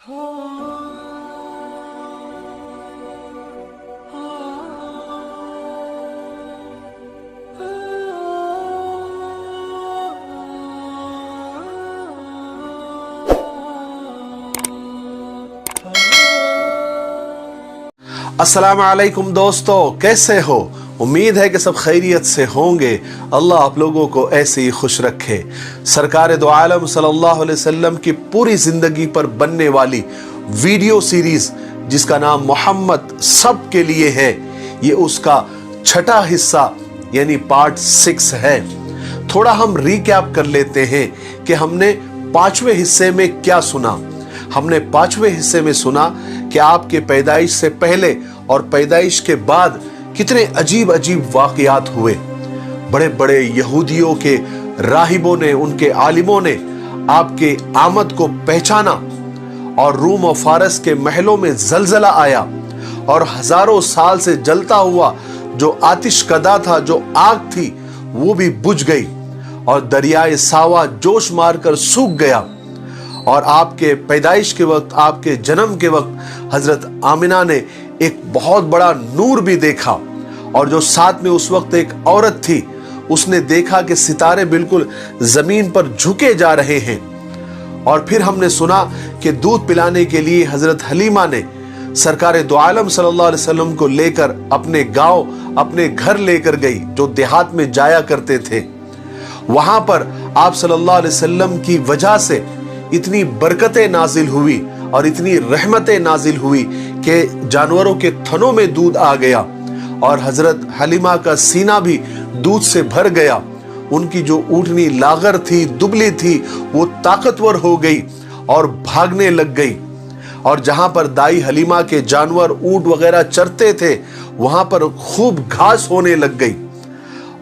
अस्सलाम वालेकुम दोस्तों, कैसे हो? उम्मीद है कि सब खैरियत से होंगे। अल्लाह आप लोगों को ऐसे ही खुश रखे। सरकार दो आलम सल्लल्लाहु अलैहि वसल्लम की पूरी जिंदगी पर बनने वाली वीडियो सीरीज जिसका नाम मोहम्मद सब के लिए है, ये उसका छठा हिस्सा यानी पार्ट 6 है। थोड़ा हम रिकैप कर लेते हैं कि हमने 5वें हिस्से में क्या सुना। हमने 5वें हिस्से में सुना कि आपके पैदाइश से पहले और पैदाइश के बाद कितने अजीब अजीब वाकयात हुए। बड़े बड़े यहूदियों के राहिबों ने, उनके आलिमों ने आपके आमद को पहचाना और रूम और फारस के महलों में जलजला आया और हजारों साल से जलता हुआ जो आतिश कदा था, जो आग थी, वो भी बुझ गई और दरियाए सावा जोश मारकर सूख गया। और आपके पैदाइश के वक्त, आपके जन्म के वक्त हजरत आमिना ने एक बहुत बड़ा नूर भी देखा और जो साथ में उस वक्त एक औरत थी, उसने देखा कि सितारे बिल्कुल जमीन पर झुके जा रहे हैं। और फिर हमने सुना कि दूध पिलाने के लिए हजरत हलीमा ने सरकार दो आलम सल्लल्लाहु अलैहि वसल्लम को लेकर अपने गांव, अपने घर लेकर गई, जो देहात में जाया करते थे। वहां पर आप सल्लल्लाहु अलैहि वसल्लम की वजह से इतनी बरकतें नाजिल हुई और इतनी रहमतें नाजिल हुई कि जानवरों के थनों में दूध आ गया और हजरत हलीमा का सीना भी दूध से भर गया। उनकी जो ऊँटनी लागर थी, दुबली थी, वो ताकतवर हो गई और भागने लग गई। और जहां पर दाई हलीमा के जानवर, ऊँट वगैरह चरते थे, वहां पर खूब घास होने लग गई।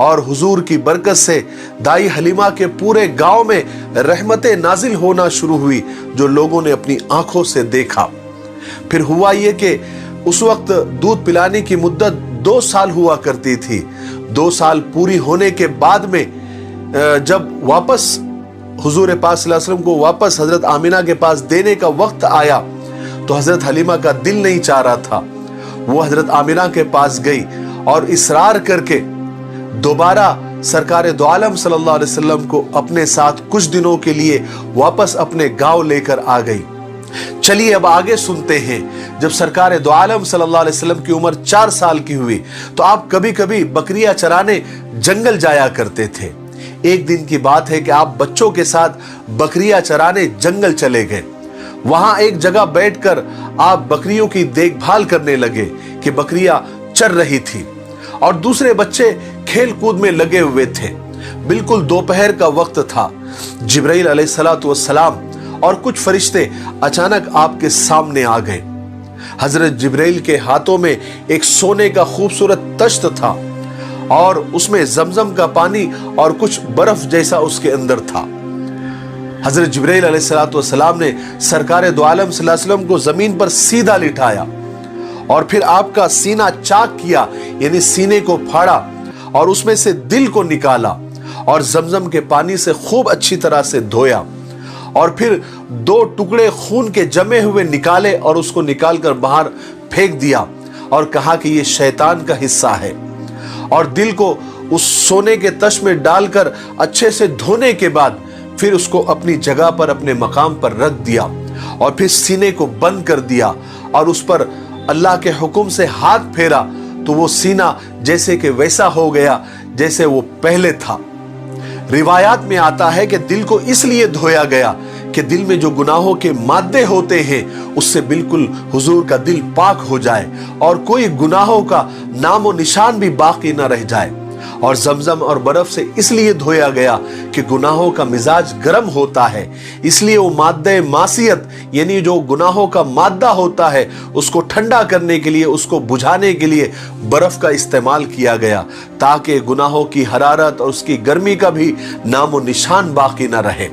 और हुजूर की बरकत से दाई हलीमा के पूरे गांव में रहमतें नाजिल होना शुरू हुई, जो लोगों ने अपनी आंखों से देखा। फिर हुआ ये कि उस वक्त दूध पिलाने की मुद्दत 2 साल हुआ करती थी। 2 साल पूरी होने के बाद में जब वापस हुजूर पाक सल्लल्लाहु अलैहि वसल्लम को वापस हजरत आमिना के पास देने का वक्त आया, तो हजरत हलीमा का दिल नहीं चाह रहा था। वो हजरत आमिना के पास गई और इसरार करके दोबारा सरकार दो आलम सल्लल्लाहु अलैहि वसल्लम को अपने साथ कुछ दिनों के लिए वापस अपने गांव लेकर आ गई। चलिए अब आगे सुनते हैं। जब सरकार दो आलम सल्लल्लाहु अलैहि वसल्लम की उम्र 4 साल की हुई, तो आप कभी कभी बकरियां चराने जंगल जाया करते थे। एक दिन की बात है कि आप बच्चों के साथ बकरियां चराने जंगल चले गए। वहां एक जगह बैठकर आप बकरियों की देखभाल करने लगे कि बकरियां चर रही थी और दूसरे बच्चे खेल कूद में लगे हुए थे। बिल्कुल दोपहर का वक्त था। जिब्राइल अलैहिस्सलातु वस्सलाम और कुछ फरिश्ते अचानक आपके सामने आ गए। हजरत जिब्राइल के हाथों में एक सोने का खूबसूरत तश्त था और उसमें जमजम का पानी और कुछ बर्फ जैसा उसके अंदर था। हजरत जिब्राइल अलैहिस्सलातु वस्सलाम ने सरकार दो आलम सल्लल्लाहु अलैहि वसल्लम को जमीन पर सीधा लिटाया और फिर आपका सीना चाक किया, यानी सीने को फाड़ा और उसमें से दिल को निकाला और जमजम के पानी से खूब अच्छी तरह से धोया और फिर 2 टुकड़े खून के जमे हुए निकाले और उसको निकालकर बाहर फेंक दिया और कहा कि ये शैतान का हिस्सा है। और दिल को उस सोने के तश में डालकर अच्छे से धोने के बाद फिर उसको अपनी जगह पर, अपने मकाम पर रख दिया और फिर सीने को बंद कर दिया और उस पर अल्लाह के हुक्म से हाथ फेरा, तो वो सीना जैसे कि वैसा हो गया जैसे वो पहले था। रिवायात में आता है कि दिल को इसलिए धोया गया कि दिल में जो गुनाहों के मादे होते हैं उससे बिल्कुल हुजूर का दिल पाक हो जाए और कोई गुनाहों का नामो निशान भी बाकी न रह जाए। और जमजम और बर्फ से इसलिए धोया गया कि गुनाहों का मिजाज गर्म होता है, इसलिए वो माद्दे मासियत यानी जो गुनाहों का मादा होता है उसको ठंडा करने के लिए, उसको बुझाने के लिए बर्फ का इस्तेमाल किया गया, ताकि गुनाहों की हरारत और उसकी गर्मी का भी नामो निशान बाकी ना रहे।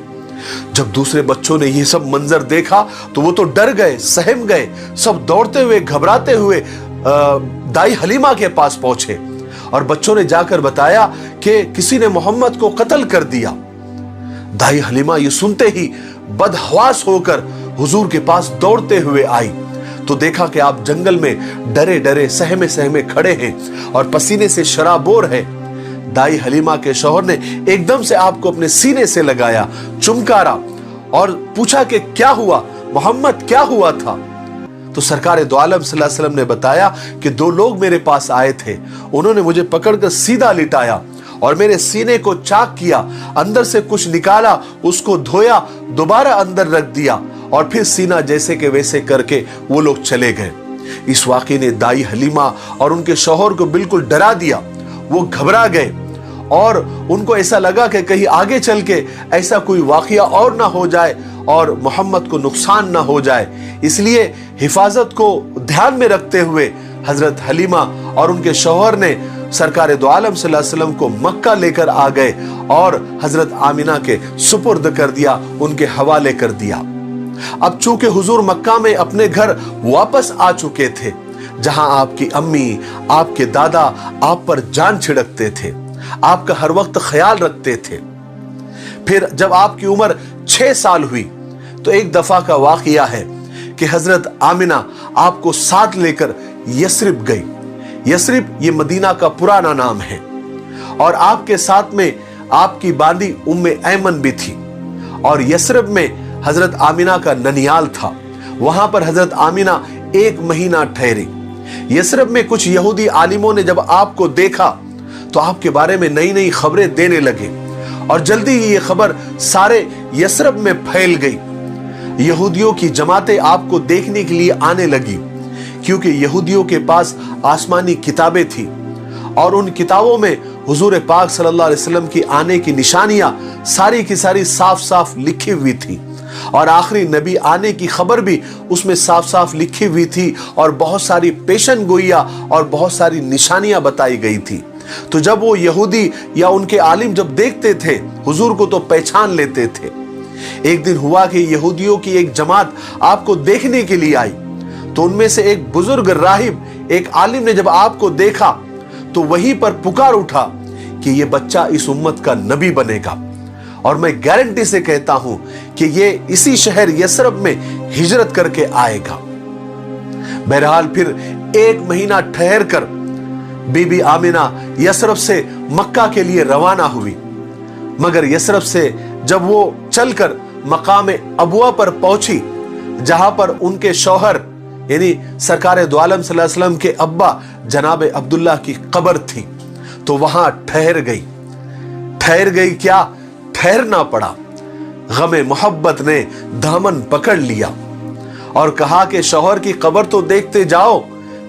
जब दूसरे बच्चों ने ये सब मंजर देखा तो वो तो डर गए, सहम गए। सब दौड़ते हुए, घबराते हुए दाई हलीमा के पास पहुंचे और बच्चों ने जाकर बताया कि किसी ने मोहम्मद को कत्ल कर दिया। दाई हलीमा ये सुनते ही बदहवास होकर हुजूर के पास दौड़ते हुए आई तो देखा कि आप जंगल में डरे डरे सहमे सहमे खड़े हैं और पसीने से शराबोर है। दाई हलीमा के शौहर ने एकदम से आपको अपने सीने से लगाया, चुमकारा और पूछा कि क्या हुआ मोहम्मद, क्या हुआ था? तो सरकार दो आलम सल्लल्लाहु अलैहि वसल्लम ने बताया कि दो लोग मेरे पास आए थे, उन्होंने मुझे पकड़कर सीधा लिटाया और मेरे सीने को चाक किया, अंदर से कुछ निकाला, उसको धोया, दोबारा अंदर रख दिया और फिर सीना जैसे के वैसे करके वो लोग चले गए। इस वाक़े ने दाई हलीमा और उनके शौहर को बिल्कुल डरा दिया। वो घबरा गए और उनको ऐसा लगा कि कहीं आगे चल के ऐसा कोई वाक़या और ना हो जाए और मोहम्मद को नुकसान ना हो जाए। इसलिए हिफाजत को ध्यान में रखते हुए हजरत हलीमा और उनके शौहर ने सरकार दो आलम सल्लल्लाहु अलैहि वसल्लम को मक्का लेकर आ गए और हजरत आमिना के सुपुर्द कर दिया, उनके हवाले कर दिया। अब चूंकि हुजूर मक्का में अपने घर वापस आ चुके थे, जहां आपकी अम्मी, आपके दादा आप पर जान छिड़कते थे, आपका हर वक्त ख्याल रखते थे। फिर जब आपकी उम्र 6 साल हुई तो एक दफा का वाकया है कि हजरत आमिना आपको साथ लेकर यस्रिब गई। यस्रिब ये मदीना का पुराना नाम है और आपके साथ में आपकी बांदी उम्मे ऐमन भी थी और यस्रिब में हजरत आमिना का ननियाल था। वहां पर हजरत आमिना 1 महीना ठहरी। यस्रिब में कुछ यहूदी आलिमों ने जब आपको देखा तो आपके बारे में नई नई खबरें देने लगे और जल्दी ही ये खबर सारे यस्रिब में फैल गई। यहूदियों की जमातें आपको देखने के लिए आने लगी क्योंकि यहूदियों के पास आसमानी किताबें थी और उन किताबों में हुजूर पाक सल्लल्लाहु अलैहि वसल्लम की आने की निशानियां सारी की सारी साफ साफ लिखी हुई थी और आखिरी नबी आने की खबर भी उसमें साफ साफ लिखी हुई थी और बहुत सारी पेशन गोइयां और बहुत सारी निशानियां बताई गई थी। तो जब वो यहूदी या उनके आलिम जब देखते थे हुजूर को तो पहचान लेते थे। एक दिन हुआ कि यहूदियों की एक जमात आपको देखने के लिए आई तो उनमें से एक बुजुर्ग राहिब, एक आलिम ने जब आपको देखा तो वहीं पर पुकार उठा कि ये बच्चा इस उम्मत का नबी बनेगा और मैं गारंटी से कहता हूं कि ये इसी शहर यस्रब में हिजरत करके आएगा। बहरहाल फिर 1 महीना ठहर कर बीबी आमिना यस्रब से मक्का के लिए रवाना हुई, मगर यस्रब से जब वो चलकर मकाम अबुआ पर पहुंची जहां पर उनके शौहर यानी सरकार दो आलम सल्लल्लाहु अलैहि वसल्लम के अब्बा जनाब अब्दुल्ला की कब्र थी, तो वहां ठहर गई क्या, ठहरना पड़ा। गमे मोहब्बत ने दामन पकड़ लिया और कहा कि शौहर की कब्र तो देखते जाओ,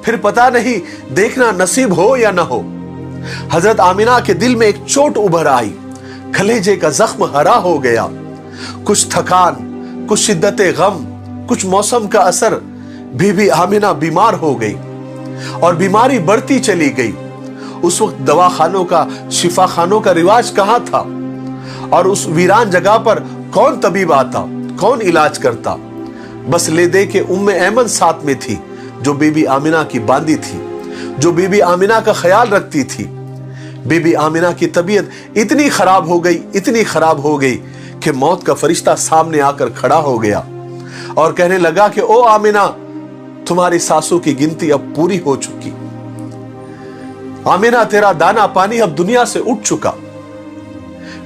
फिर पता नहीं देखना नसीब हो या ना हो। हजरत आमिना के दिल में एक चोट उभर आई, कलेजे का जख्म हरा हो गया। कुछ थकान, कुछ शिद्दते गम, कुछ मौसम का असर, बीबी आमिना बीमार हो गई और बीमारी बढ़ती चली गई। उस वक्त दवाखानों का, शिफा खानों का रिवाज कहां था और उस वीरान जगह पर कौन तबीब आता, कौन इलाज करता। बस ले दे के उम्मे ऐमन साथ में थी जो बीबी आमिना की बांदी थी, जो बीबी आमिना का ख्याल रखती थी। बीबी आमिना की तबीयत इतनी खराब हो गई कि मौत का फरिश्ता सामने आकर खड़ा हो गया और कहने लगा कि ओ आमिना, तुम्हारी सांसों की गिनती अब पूरी हो चुकी। आमिना, तेरा दाना पानी अब दुनिया से उठ चुका।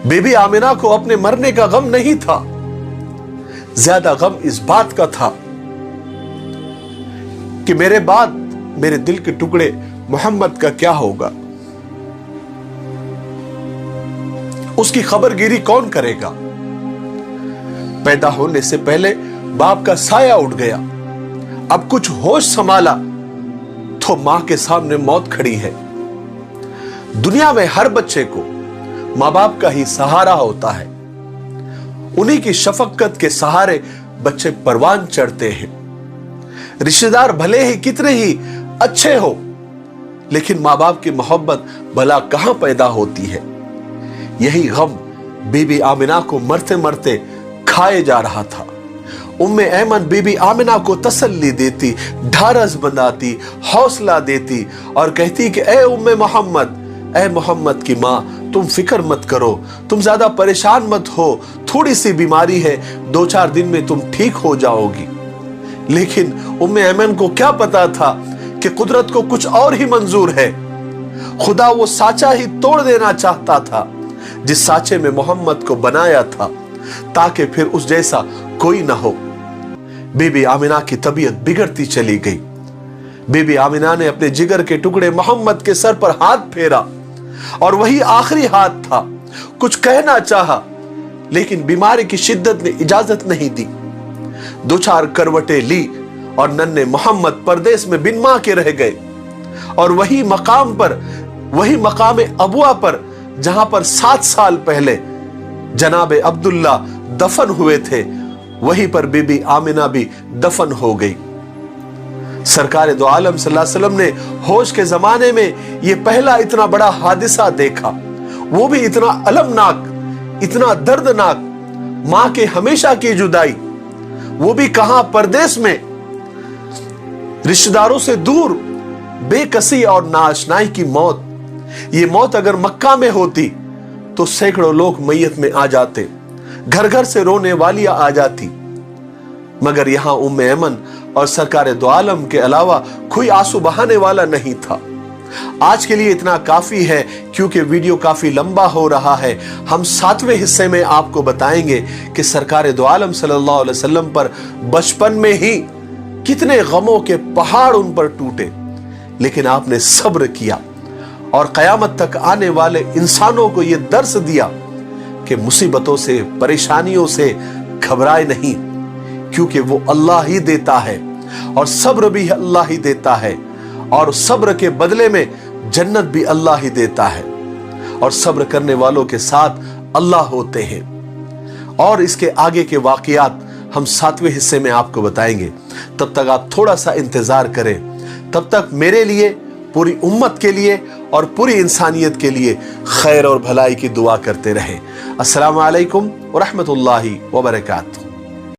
बीबी आमिना को अपने मरने का गम नहीं था, ज्यादा गम इस बात का था कि मेरे बाद मेरे दिल के टुकड़े मोहम्मद का क्या होगा, उसकी खबरगिरी कौन करेगा। पैदा होने से पहले बाप का साया उठ गया, अब कुछ होश संभाला तो मां के सामने मौत खड़ी है। दुनिया में हर बच्चे को मां बाप का ही सहारा होता है, उन्हीं की शफकत के सहारे बच्चे परवान चढ़ते हैं। रिश्तेदार भले ही कितने ही अच्छे हो, लेकिन मां बाप की मोहब्बत भला कहां पैदा होती है। यही गम बीबी आमिना को मरते मरते खाए जा रहा था। उम्मे ऐमन बीबी आमिना को तसल्ली देती, ढारस बंधाती, हौसला देती और कहती कि ए उम्मे मोहम्मद, ए मोहम्मद की मां, तुम फिक्र मत करो, तुम ज्यादा परेशान मत हो, थोड़ी सी बीमारी है, 2-4 दिन में तुम ठीक हो जाओगी। लेकिन उम्मे ऐमन को क्या पता था कि कुदरत को कुछ और ही मंजूर है। खुदा वो साचा ही तोड़ देना चाहता था जिस साचे में मोहम्मद को बनाया था, ताकि फिर उस जैसा कोई ना हो। बीबी आमिना की तबीयत बिगड़ती चली गई। बीबी आमिना ने अपने जिगर के टुकड़े मोहम्मद के सर पर हाथ फेरा, और वही आखिरी हाथ था। कुछ कहना चाहा, लेकिन बीमारी की शिद्दत ने इजाजत नहीं दी। 2-4 करवटें ली और नन्हे मोहम्मद परदेश में बिन मां के रह गए। और वही मकाम पर, वही मकाम अबुआ पर जहां पर 7 साल पहले जनाब अब्दुल्ला दफन हुए थे, वहीं पर बीबी आमिना भी दफन हो गई। सरकार दो आलम सल्लल्लाहु अलैहि वसल्लम ने होश के जमाने में यह पहला इतना बड़ा हादिसा देखा, वो भी इतना अलमनाक, इतना दर्दनाक। मां के हमेशा की जुदाई, वो भी कहां, परदेश में, रिश्तेदारों से दूर, बेकसी और नाआशनाई की मौत। ये मौत अगर मक्का में होती तो सैकड़ों लोग मैयत में आ जाते, घर घर से रोने वालियां आ जाती। मगर यहां उम्मे ऐमन और सरकार दो आलम के अलावा कोई आंसू बहाने वाला नहीं था। आज के लिए इतना काफी है, क्योंकि वीडियो काफी लंबा हो रहा है। हम 7वें हिस्से में आपको बताएंगे कि सरकार दो आलम सल्लल्लाहु अलैहि वसल्लम पर बचपन में ही कितने गमों के पहाड़ उन पर टूटे, लेकिन आपने सब्र किया और कयामत तक आने वाले इंसानों को यह दर्स दिया कि मुसीबतों से, परेशानियों से घबराए नहीं, क्योंकि वो अल्लाह ही देता है और सब्र भी अल्लाह ही देता है, और सब्र के बदले में जन्नत भी अल्लाह ही देता है, और सब्र करने वालों के साथ अल्लाह होते हैं। और इसके आगे के वाकयात हम 7वें हिस्से में आपको बताएंगे। तब तक आप थोड़ा सा इंतजार करें। तब तक मेरे लिए, पूरी उम्मत के लिए और पूरी इंसानियत के लिए खैर और भलाई की दुआ करते रहें। अस्सलामु अलैकुम व रहमतुल्लाहि व बरकातहू।